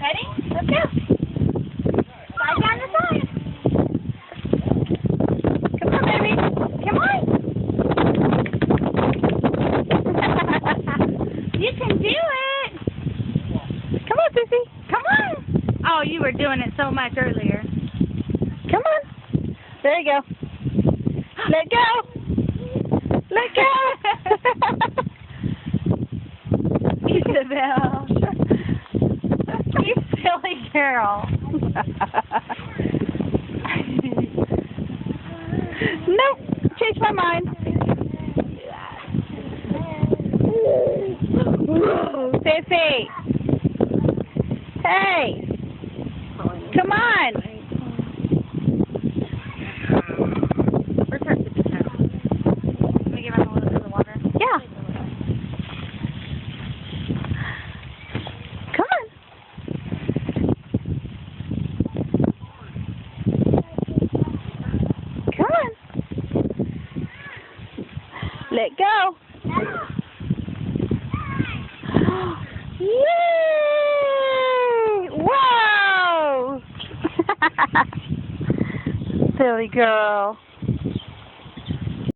Ready? Let's go. Slide down the side. Come on, baby. Come on. You can do it. Come on, Sissy. Come on. Oh, you were doing it so much earlier. Come on. There you go. Let go. Let go. Isabel. You silly girl. Nope. Changed my mind. Sissy. Hey. Come on. Where's her Sissy now? Let me give him a little bit of water. Yeah. Come on. Come on. Let go. Yay! Whoa! Silly girl.